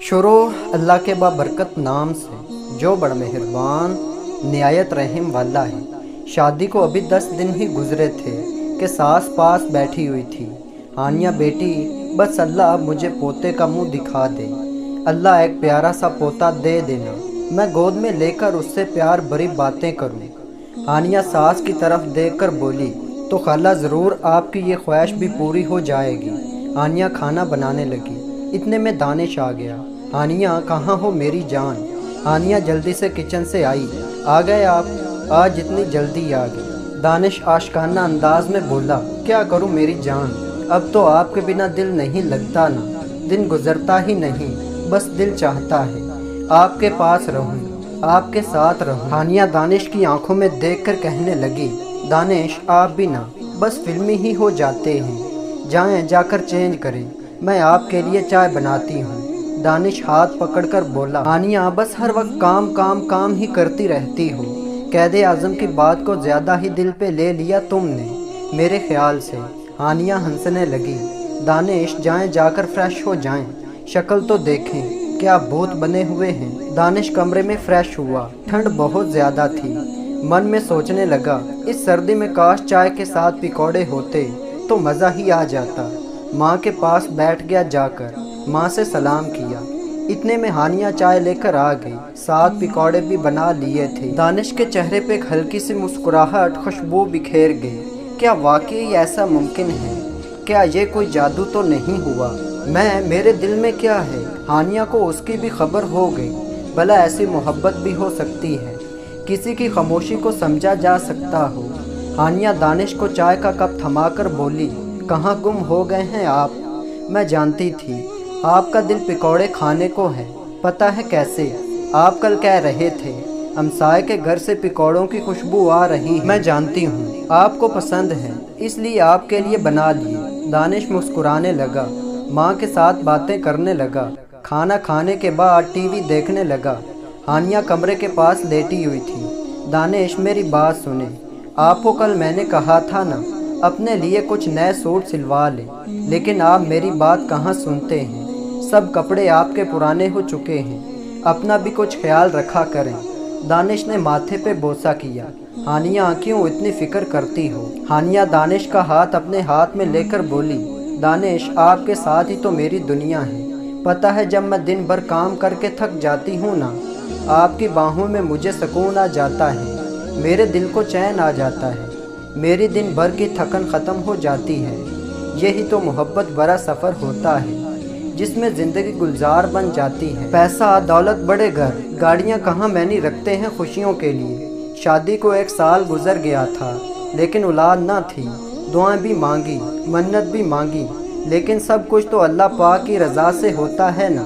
शुरू अल्लाह के बाबरकत नाम से जो बड़ा मेहरबान निहायत रहम वाला है। शादी को अभी 10 दिन ही गुजरे थे कि सास पास बैठी हुई थी। हानिया बेटी, बस अल्लाह मुझे पोते का मुंह दिखा दे, अल्लाह एक प्यारा सा पोता दे देना, मैं गोद में लेकर उससे प्यार भरी बातें करूं। हानिया सास की तरफ देखकर बोली, तो खाला ज़रूर आपकी ये ख्वाहिश भी पूरी हो जाएगी। हानिया खाना बनाने लगी। इतने में दानिश आ गया। हानिया कहाँ हो मेरी जान? हानिया जल्दी से किचन से आई। आ गए आप? आज इतनी जल्दी आ गए? दानिश आशिकाना अंदाज में बोला, क्या करूँ मेरी जान, अब तो आपके बिना दिल नहीं लगता ना, दिन गुजरता ही नहीं, बस दिल चाहता है आपके पास रहूँ, आपके साथ रहूँ। हानिया दानिश की आंखों में देखकर कहने लगी, दानिश आप भी ना बस फिल्मी ही हो जाते हैं, जाएं जाकर चेंज करें, मैं आपके लिए चाय बनाती हूँ। दानिश हाथ पकड़कर बोला, हानिया बस हर वक्त काम काम काम ही करती रहती हो, कैदे आज़म की बात को ज़्यादा ही दिल पे ले लिया तुमने मेरे ख्याल से। हानिया हंसने लगी। दानिश जाएं जाकर फ्रेश हो जाएं, शक्ल तो देखें क्या भूत बने हुए हैं। दानिश कमरे में फ्रेश हुआ। ठंड बहुत ज़्यादा थी। मन में सोचने लगा, इस सर्दी में काश चाय के साथ पकौड़े होते तो मज़ा ही आ जाता। माँ के पास बैठ गया, जाकर माँ से सलाम किया। इतने में हानिया चाय लेकर आ गई, साथ पकौड़े भी बना लिए थे। दानिश के चेहरे पे एक हल्की सी मुस्कुराहट खुशबू बिखेर गई। क्या वाकई ऐसा मुमकिन है? क्या ये कोई जादू तो नहीं हुआ? मेरे दिल में क्या है? हानिया को उसकी भी खबर हो गई। भला ऐसी मोहब्बत भी हो सकती है, किसी की खामोशी को समझा जा सकता हो। हानिया दानिश को चाय का कप थमाकर बोली, कहाँ गुम हो गए हैं आप? मैं जानती थी आपका दिल पकौड़े खाने को है। पता है कैसे? आप कल कह रहे थे हमसाये के घर से पकौड़ों की खुशबू आ रही है। मैं जानती हूँ आपको पसंद है, इसलिए आपके लिए बना लिए। दानिश मुस्कुराने लगा, माँ के साथ बातें करने लगा। खाना खाने के बाद टीवी देखने लगा। हानिया कमरे के पास लेटी हुई थी। दानिश मेरी बात सुने, आपको कल मैंने कहा था ना अपने लिए कुछ नए सूट सिलवा ले, लेकिन आप मेरी बात कहाँ सुनते हैं। सब कपड़े आपके पुराने हो चुके हैं, अपना भी कुछ ख्याल रखा करें। दानिश ने माथे पे बोसा किया। हानिया क्यों इतनी फिक्र करती हो? हानिया दानिश का हाथ अपने हाथ में लेकर बोली, दानिश आपके साथ ही तो मेरी दुनिया है। पता है जब मैं दिन भर काम करके थक जाती हूँ ना, आपकी बाहों में मुझे सुकून आ जाता है, मेरे दिल को चैन आ जाता है, मेरी दिन भर की थकन ख़त्म हो जाती है। यही तो मोहब्बत भरा सफ़र होता है जिसमें ज़िंदगी गुलजार बन जाती है। पैसा दौलत बड़े घर गाड़ियाँ कहाँ मैंने रखते हैं खुशियों के लिए। शादी को 1 साल गुजर गया था, लेकिन औलाद ना थी। दुआएं भी मांगी, मन्नत भी मांगी, लेकिन सब कुछ तो अल्लाह पाक की रज़ा से होता है ना।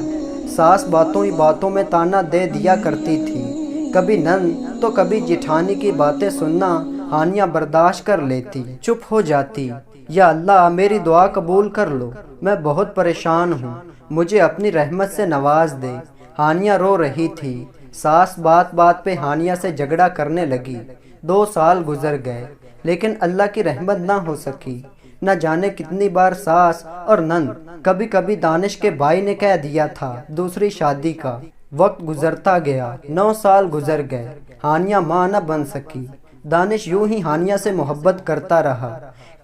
सास बातों ही बातों में ताना दे दिया करती थी। कभी नंद तो कभी जिठानी की बातें सुनना हानिया बर्दाश्त कर लेती, चुप हो जाती। या अल्लाह मेरी दुआ कबूल कर लो, मैं बहुत परेशान हूँ, मुझे अपनी रहमत से नवाज दे। हानिया रो रही थी। सास बात बात पे हानिया से झगड़ा करने लगी। 2 साल गुजर गए, लेकिन अल्लाह की रहमत ना हो सकी। न जाने कितनी बार सास और नंद, कभी कभी दानिश के भाई ने कह दिया था दूसरी शादी का। वक्त गुजरता गया, 9 साल गुजर गए, हानिया माँ न बन सकी। दानिश यूं ही हानिया से मोहब्बत करता रहा।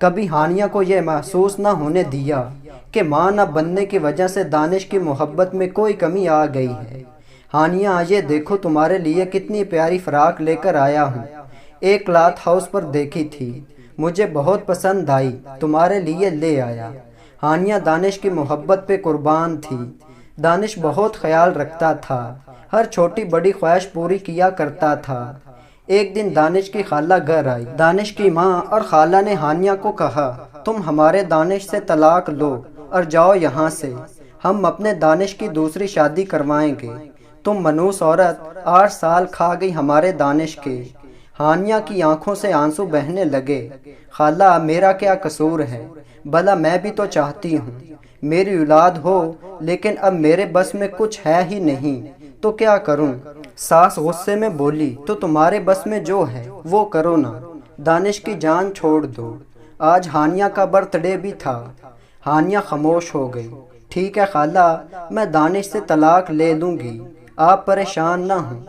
कभी हानिया को यह महसूस न होने दिया कि माँ न बनने की वजह से दानिश की मोहब्बत में कोई कमी आ गई है। हानिया ये देखो तुम्हारे लिए कितनी प्यारी फ्राक लेकर आया हूँ, एक क्लॉथ हाउस पर देखी थी, मुझे बहुत पसंद आई, तुम्हारे लिए ले आया। हानिया दानिश की मोहब्बत पे कुर्बान थी। दानिश बहुत ख्याल रखता था, हर छोटी बड़ी ख्वाहिश पूरी किया करता था। एक दिन दानिश की खाला घर आई। दानिश की माँ और खाला ने हानिया को कहा, तुम हमारे दानिश से तलाक लो और जाओ यहाँ से, हम अपने दानिश की दूसरी शादी करवाएंगे। तुम मनूस औरत 8 साल खा गई हमारे दानिश के। हानिया की आंखों से आंसू बहने लगे। खाला मेरा क्या कसूर है? भला मैं भी तो चाहती हूँ मेरी औलाद हो, लेकिन अब मेरे बस में कुछ है ही नहीं, तो क्या करूं? सास गुस्से में बोली, तो तुम्हारे बस में जो है वो करो ना, दानिश की जान छोड़ दो। आज हानिया का बर्थडे भी था। हानिया खामोश हो गई। ٹھیک ہے خالہ، میں دانش سے طلاق لے لوں گی، آپ پریشان نہ ہوں۔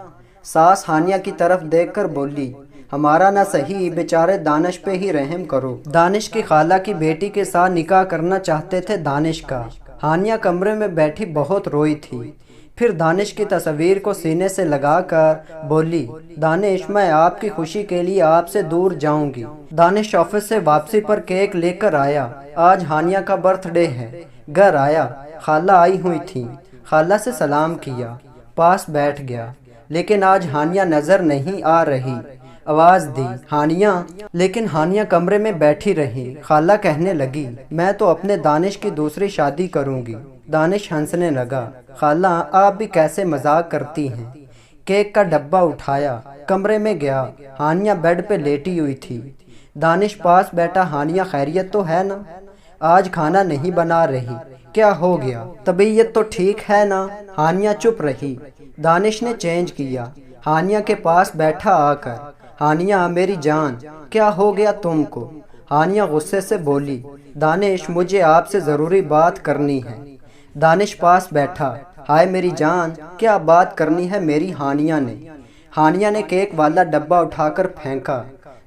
ساس ہانیہ کی طرف دیکھ کر بولی، ہمارا نہ صحیح، بیچارے دانش پہ ہی رحم کرو۔ دانش کی خالہ کی بیٹی کے ساتھ نکاح کرنا چاہتے تھے دانش کا۔ ہانیہ کمرے میں بیٹھی بہت روئی تھی، پھر دانش کی تصویر کو سینے سے لگا کر بولی، دانش میں آپ کی خوشی کے لیے آپ سے دور جاؤں گی۔ دانش آفس سے واپسی پر کیک لے کر آیا، آج ہانیہ کا برتھ ڈے ہے۔ گھر آیا، خالہ آئی ہوئی تھیں، خالہ سے سلام کیا، پاس بیٹھ گیا، لیکن آج ہانیہ نظر نہیں آ رہی۔ آواز دی، ہانیہ، لیکن ہانیہ کمرے میں بیٹھی رہی۔ خالہ کہنے لگی، میں تو اپنے دانش کی دوسری شادی کروں گی۔ دانش ہنسنے لگا، خالہ آپ بھی کیسے مذاق کرتی ہیں۔ کیک کا ڈبہ اٹھایا، کمرے میں گیا، ہانیہ بیڈ پہ لیٹی ہوئی تھی۔ دانش پاس بیٹھا، ہانیہ خیریت تو ہے نا؟ آج کھانا نہیں بنا رہی، کیا ہو گیا؟ طبیعت تو ٹھیک ہے نا؟ ہانیہ چپ رہی۔ دانش نے چینج کیا، ہانیہ کے پاس بیٹھا آ کر، ہانیہ میری جان، کیا ہو گیا تم کو؟ ہانیہ غصے سے بولی، دانش مجھے آپ سے ضروری بات کرنی ہے۔ دانش پاس بیٹھا، ہائے میری جان، کیا بات کرنی ہے میری ہانیہ نے؟ ہانیہ نے کیک والا ڈبہ اٹھا کر پھینکا،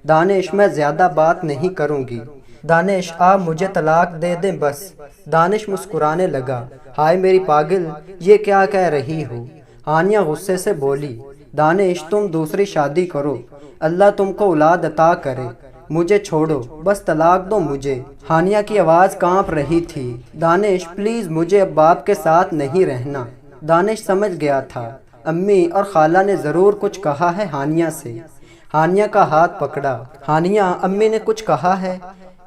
دانش میں زیادہ بات نہیں کروں گی، دانش آپ مجھے طلاق دے دیں بس۔ دانش مسکرانے لگا، ہائے میری پاگل، یہ کیا کہہ رہی ہو؟ ہانیہ غصے سے بولی، دانش تم دوسری شادی کرو، اللہ تم کو اولاد عطا کرے، مجھے چھوڑو، بس طلاق دو مجھے۔ ہانیہ کی آواز کانپ رہی تھی، دانش پلیز مجھے اب باپ کے ساتھ نہیں رہنا۔ دانش سمجھ گیا تھا، امی اور خالہ نے ضرور کچھ کہا ہے ہانیہ سے۔ ہانیہ کا ہاتھ پکڑا، ہانیہ امی نے کچھ کہا ہے؟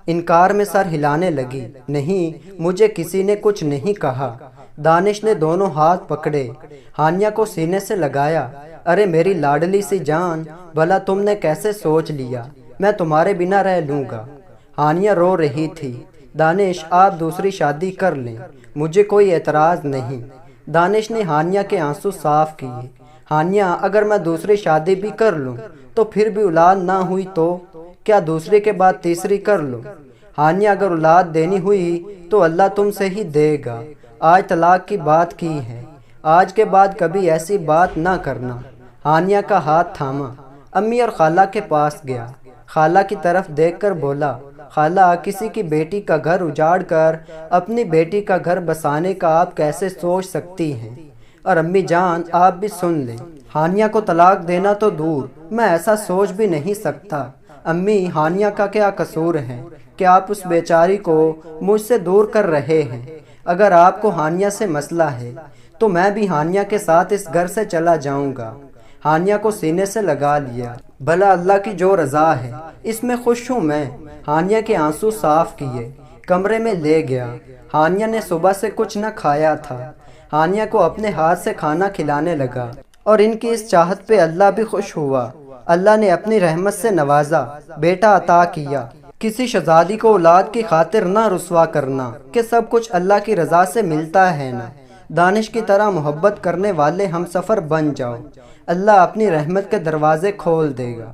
انکار میں سر ہلانے لگی، نہیں مجھے کسی نے کچھ نہیں کہا۔ دانش نے دونوں ہاتھ پکڑے، ہانیہ کو سینے سے لگایا، ارے میری لاڈلی سی جان، بھلا تم نے کیسے سوچ لیا میں تمہارے بنا رہ لوں گا؟ ہانیہ رو رہی تھی، دانش آپ دوسری شادی کر لیں، مجھے کوئی اعتراض نہیں۔ دانش نے ہانیہ کے آنسو صاف کیے، ہانیہ اگر میں دوسری شادی بھی کر لوں تو پھر بھی اولاد نہ ہوئی تو کیا دوسری کے بعد تیسری کر لوں؟ ہانیہ اگر اولاد دینی ہوئی تو اللہ تم سے ہی دے گا، آج طلاق کی بات کی ہے، آج کے بعد کبھی ایسی بات نہ کرنا۔ ہانیہ کا ہاتھ تھاما، امی اور خالہ کے پاس گیا، خالہ کی طرف دیکھ کر بولا، خالہ کسی کی بیٹی کا گھر اجاڑ کر اپنی بیٹی کا گھر بسانے کا آپ کیسے سوچ سکتی ہیں؟ اور امی جان آپ بھی سن لیں، ہانیہ کو طلاق دینا تو دور، میں ایسا سوچ بھی نہیں سکتا۔ امی ہانیہ کا کیا قصور ہے کہ آپ اس بیچاری کو مجھ سے دور کر رہے ہیں؟ اگر آپ کو ہانیہ سے مسئلہ ہے تو میں بھی ہانیہ کے ساتھ اس گھر سے چلا جاؤں گا۔ ہانیہ کو سینے سے لگا لیا، بھلا اللہ کی جو رضا ہے اس میں خوش ہوں میں۔ ہانیہ کے آنسو صاف کیے، کمرے میں لے گیا۔ ہانیہ نے صبح سے کچھ نہ کھایا تھا، ہانیہ کو اپنے ہاتھ سے کھانا کھلانے لگا، اور ان کی اس چاہت پہ اللہ بھی خوش ہوا۔ اللہ نے اپنی رحمت سے نوازا، بیٹا عطا کیا۔ کسی شہزادی کو اولاد کی خاطر نہ رسوا کرنا کہ سب کچھ اللہ کی رضا سے ملتا ہے نا۔ دانش کی طرح محبت کرنے والے ہم سفر بن جاؤ، اللہ اپنی رحمت کے دروازے کھول دے گا۔